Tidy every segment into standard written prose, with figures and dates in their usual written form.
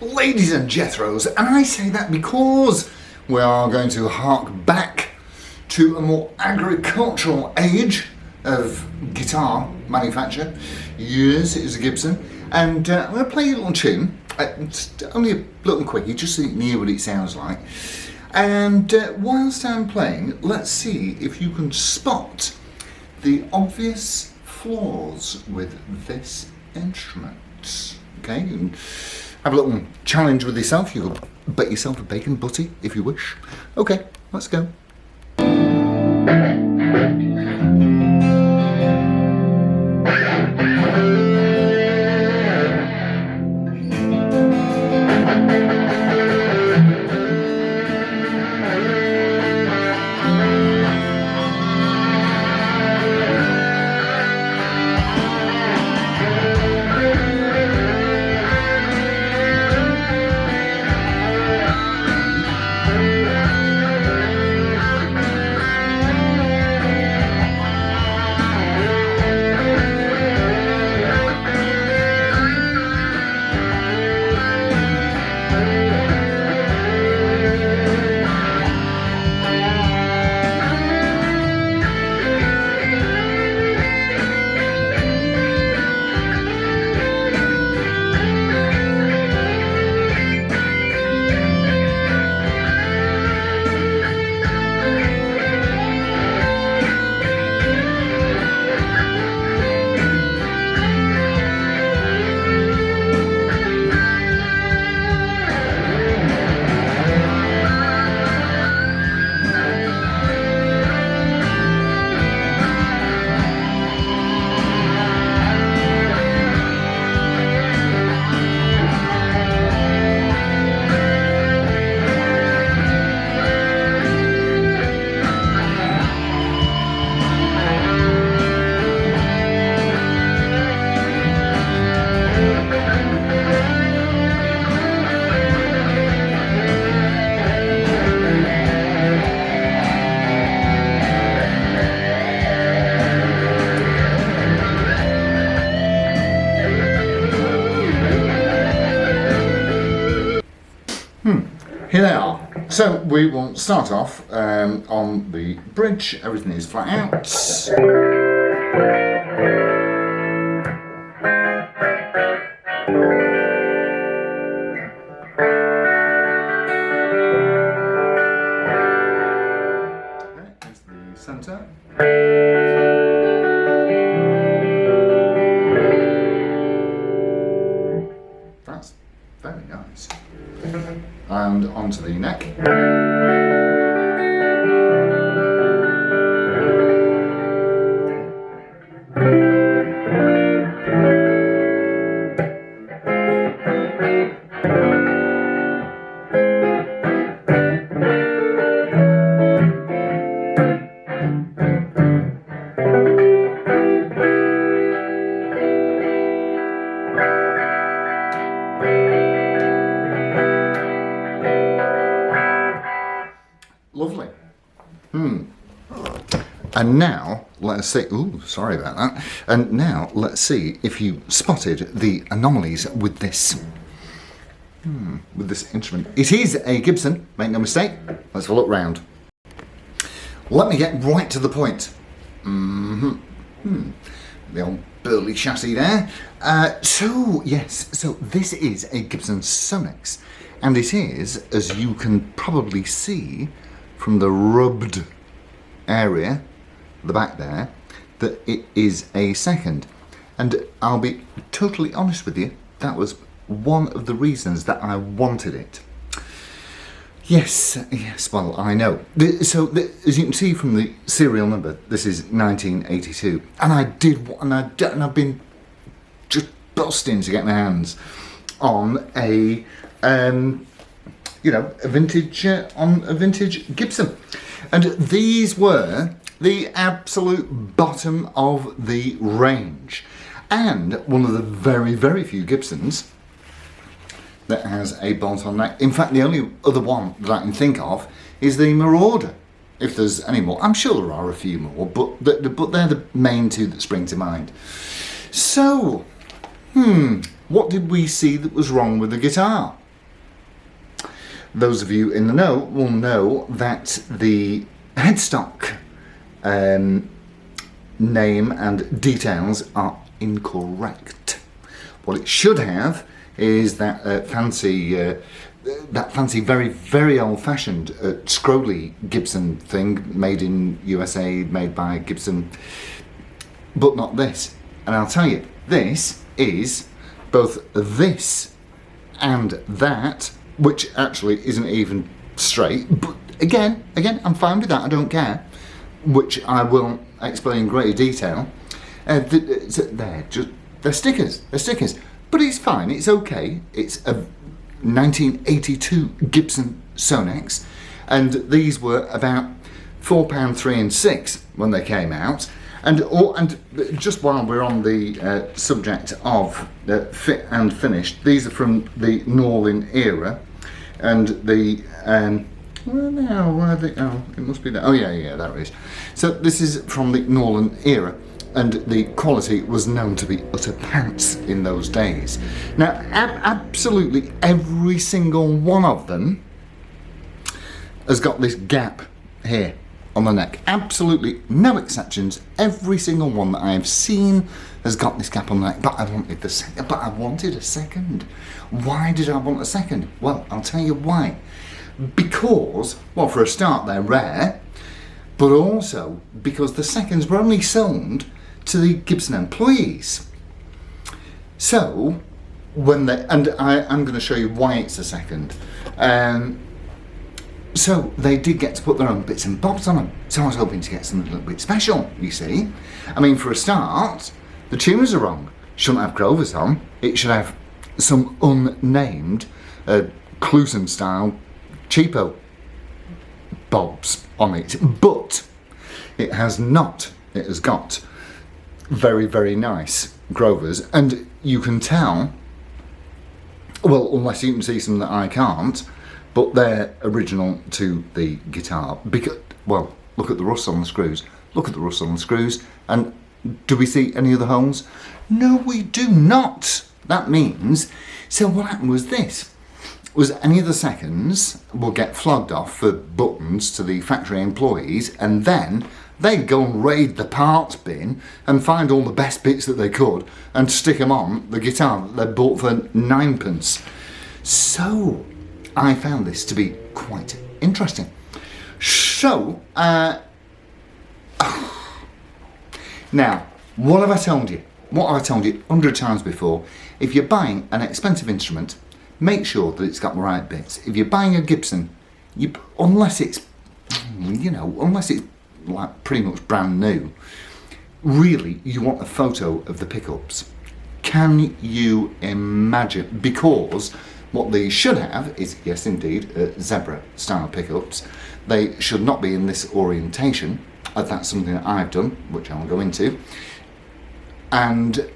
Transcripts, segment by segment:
ladies and Jethros, and I say that because we are going to hark back to a more agricultural age of guitar manufacture. Yes, it is a Gibson, and I'm going to play a little tune. It's only a little quickie, just so you can hear what it sounds like. And whilst I'm playing, let's see if you can spot the obvious flaws with this instrument. Okay, you can have a little challenge with yourself. You can bake yourself a bacon butty if you wish. Okay, let's go. Here they are. So we will start off on the bridge. Everything is flat out. Okay, there's the centre. That's very nice. And onto the neck. Lovely. And now let's see. Ooh, sorry about that. And now let's see if you spotted the anomalies with this. With this instrument. It is a Gibson. Make no mistake. Let's have a look round. Let me get right to the point. The old burly chassis there. So this is a Gibson Sonex, and it is, as you can probably see from the rubbed area, the back there, that it is a second. And I'll be totally honest with you, that was one of the reasons that I wanted it. Yes, well, I know. As you can see from the serial number, this is 1982, and I've been just busting to get my hands on a a vintage Gibson, and these were the absolute bottom of the range, and one of the very, very few Gibsons that has a bolt-on neck. In fact, the only other one that I can think of is the Marauder, if there's any more. I'm sure there are a few more, but they're the main two that spring to mind. So, what did we see that was wrong with the guitar? those of you in the know will know that the headstock name and details are incorrect. What it should have is that fancy, very, very old-fashioned scrolly Gibson thing, made in USA, made by Gibson, but not this. And I'll tell you, this is both this and that, which actually isn't even straight, but again, I'm fine with that, I don't care, which I will explain in greater detail. They're stickers, but it's fine, it's okay. It's a 1982 Gibson Sonex, and these were about £4, 3 and 6 when they came out. And just while we're on the subject of fit and finished, these are from the Norlin era, and the where now? Where are they? Oh, it must be there. Oh yeah, there it is. So this is from the Norlin era, and the quality was known to be utter pants in those days. Now, absolutely every single one of them has got this gap here on the neck. Absolutely no exceptions. Every single one that I have seen has got this gap on the neck. But I wanted a second. Why did I want a second? Well, I'll tell you why. Because, well, for a start, they're rare, but also because the seconds were only sold to the Gibson employees. So when I'm going to show you why it's a second. So they did get to put their own bits and bobs on them. So I was hoping to get something a little bit special, you see. I mean, for a start, the tuners are wrong. Shouldn't have Grovers on. It should have some unnamed Clusen style cheapo bobs on it. But it has not. It has got very, very nice Grovers. And you can tell, well, unless you can see some that I can't, but they're original to the guitar. Because, well, look at the rust on the screws. Look at the rust on the screws. And do we see any other holes? No, we do not. That means, so what happened was this, was any of the seconds will get flogged off for buttons to the factory employees, and then they'd go and raid the parts bin and find all the best bits that they could and stick them on the guitar that they bought for 9p. So I found this to be quite interesting. So, now, what have I told you? What have I told you 100 times before? If you're buying an expensive instrument, make sure that it's got the right bits. If you're buying a Gibson, unless it's like pretty much brand new, really you want a photo of the pickups. Can you imagine? Because what they should have is, yes indeed, zebra style pickups. They should not be in this orientation. That's something that I've done, which I'll go into. And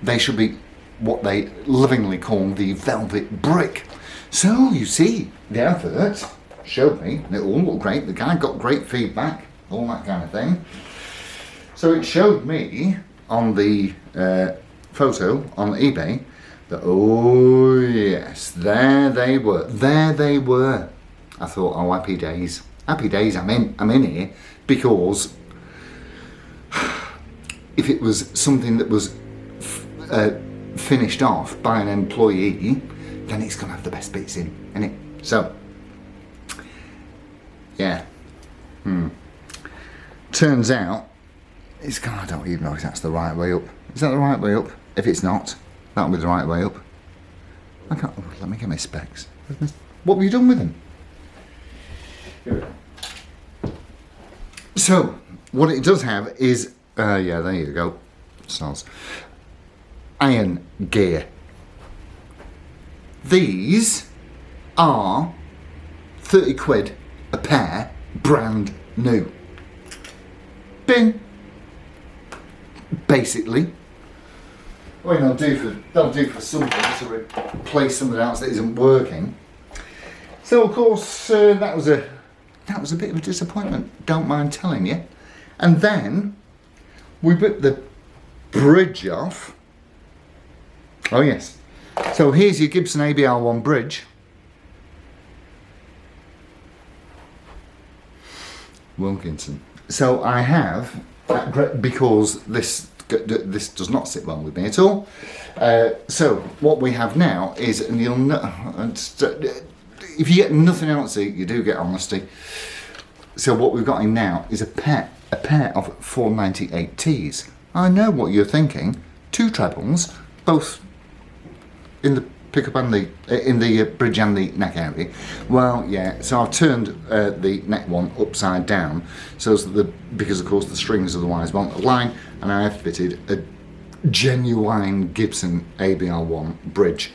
they should be what they lovingly call the velvet brick. So you see, the advert showed me, and it all looked great, the guy got great feedback, all that kind of thing. So it showed me on the photo on eBay that, oh yes, there they were. I thought, oh, happy days, I'm in here, because if it was something that was finished off by an employee, then it's gonna have the best bits in it. So yeah, turns out it's gonna, I don't even know if that's the right way up. Is that the right way up? If it's not, that'll be the right way up. I can't, let me get my specs. What have you done with them? Here we go. So what it does have is yeah, there you go, soz, iron gear. These are 30 quid a pair, brand new. Bin. Basically. I mean, they'll do for something to replace something else that isn't working. So of course that was a bit of a disappointment, don't mind telling you. And then we ripped the bridge off. Oh yes, So here's your Gibson ABR1 bridge. Wilkinson. So I have, because this does not sit well with me at all. So what we have now is, and you'll know, if you get nothing else, you do get honesty. So what we've got in now is a pair of 498Ts. I know what you're thinking. 2 trebles, both in the pickup and the bridge and the neck area. Well, yeah. So I've turned the neck one upside down, so that because of course the strings otherwise won't align, and I have fitted a genuine Gibson ABR1 bridge,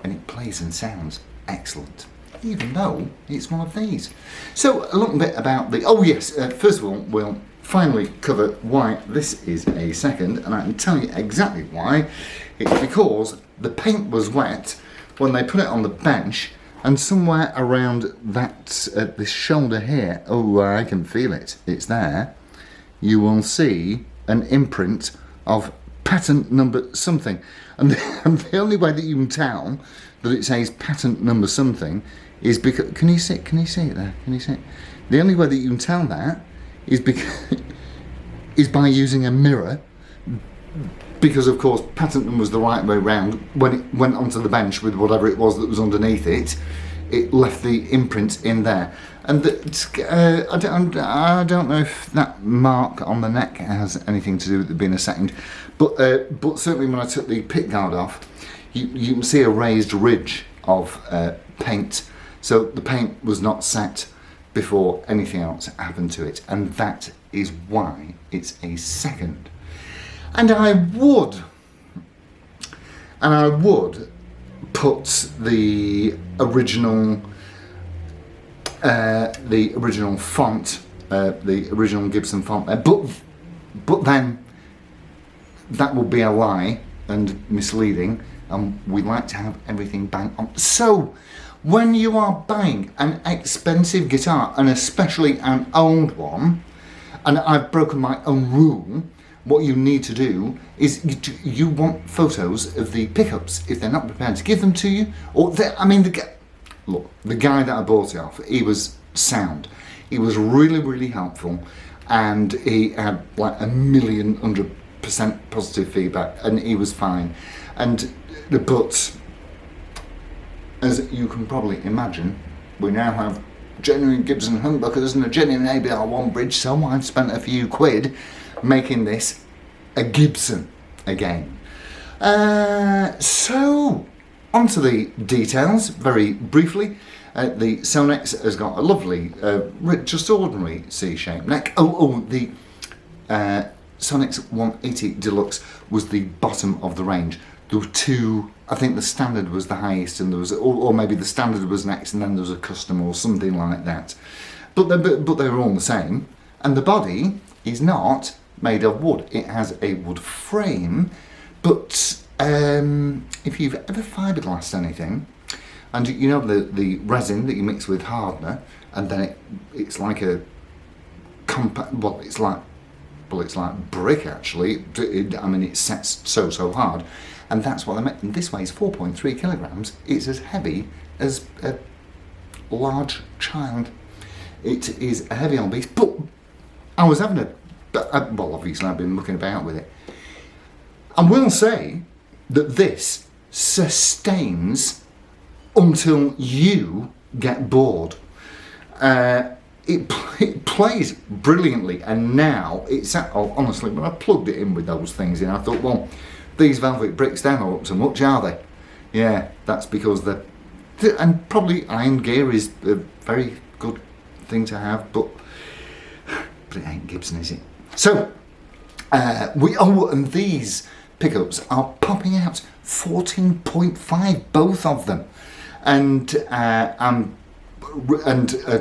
and it plays and sounds excellent, even though it's one of these. So a little bit about the, oh yes, first of all, we'll finally cover why this is a second, and I can tell you exactly why. It's because the paint was wet when they put it on the bench, and somewhere around that, this shoulder here, oh, I can feel it, it's there, you will see an imprint of patent number something. And the only way that you can tell that it says patent number something is because, can you see it there? Can you see it? The only way that you can tell that is because is by using a mirror, because of course patent number was the right way round. When it went onto the bench with whatever it was that was underneath it, it left the imprint in there. And I don't know if that mark on the neck has anything to do with it being a second, but certainly when I took the pick guard off, you can see a raised ridge of paint. So the paint was not set before anything else happened to it, and that is why it's a second. And I would put the original font, the original Gibson font there, but then that would be a lie and misleading, and we like to have everything bang on. So when you are buying an expensive guitar, and especially an old one, and I've broken my own rule, what you need to do is you want photos of the pickups if they're not prepared to give them to you. Or look, the guy that I bought it off, he was sound. He was really, really helpful, and he had like 1,100% positive feedback, and he was fine. But as you can probably imagine, we now have genuine Gibson humbuckers and a genuine ABR1 bridge, so I've spent a few quid making this a Gibson again. So onto the details very briefly. The Sonex has got a lovely, just ordinary C-shaped neck. The Sonex 180 Deluxe was the bottom of the range. There were 2, I think the standard was the highest, and there was, or maybe the standard was next, and then there was a custom or something like that. But they were all the same, and the body is not made of wood. It has a wood frame, but if you've ever fiberglassed anything, and you know the resin that you mix with hardener, and then it's like a compact, it's like brick actually. I mean, it sets so hard, and that's what they make. And this weighs 4.3 kilograms. It's as heavy as a large child. It is a heavy old beast, but I was having well, obviously I've been looking about with it. I will say that this sustains until you get bored. It plays brilliantly, and now it's honestly, when I plugged it in with those things in, I thought, well, these velvet bricks, they're not up to much, are they? Yeah, that's because and probably iron gear is a very good thing to have, but it ain't Gibson, is it? So and these pickups are popping out 14.5, both of them, and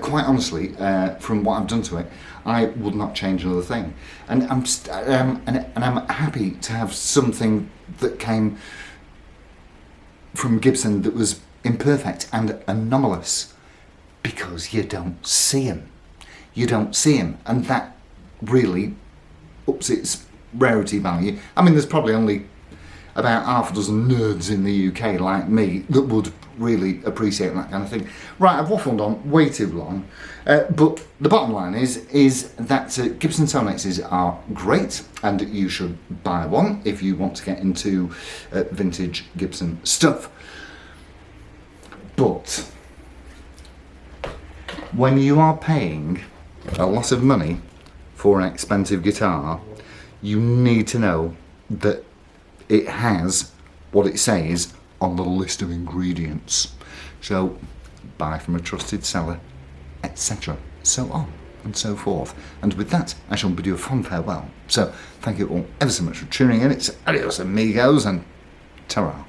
quite honestly, from what I've done to it, I would not change another thing. And I'm happy to have something that came from Gibson that was imperfect and anomalous, because you don't see them. You don't see them, and that really ups its rarity value. I mean, there's probably only about half a dozen nerds in the UK like me that would really appreciate that kind of thing. Right, I've waffled on way too long, but the bottom line is that Gibson Sonexes are great, and you should buy one if you want to get into vintage Gibson stuff. But when you are paying a lot of money for an expensive guitar, you need to know that it has what it says on the list of ingredients. So buy from a trusted seller, etc. So on and so forth. And with that, I shall bid you a fond farewell. So thank you all ever so much for tuning in. It's adios amigos and ta-ra.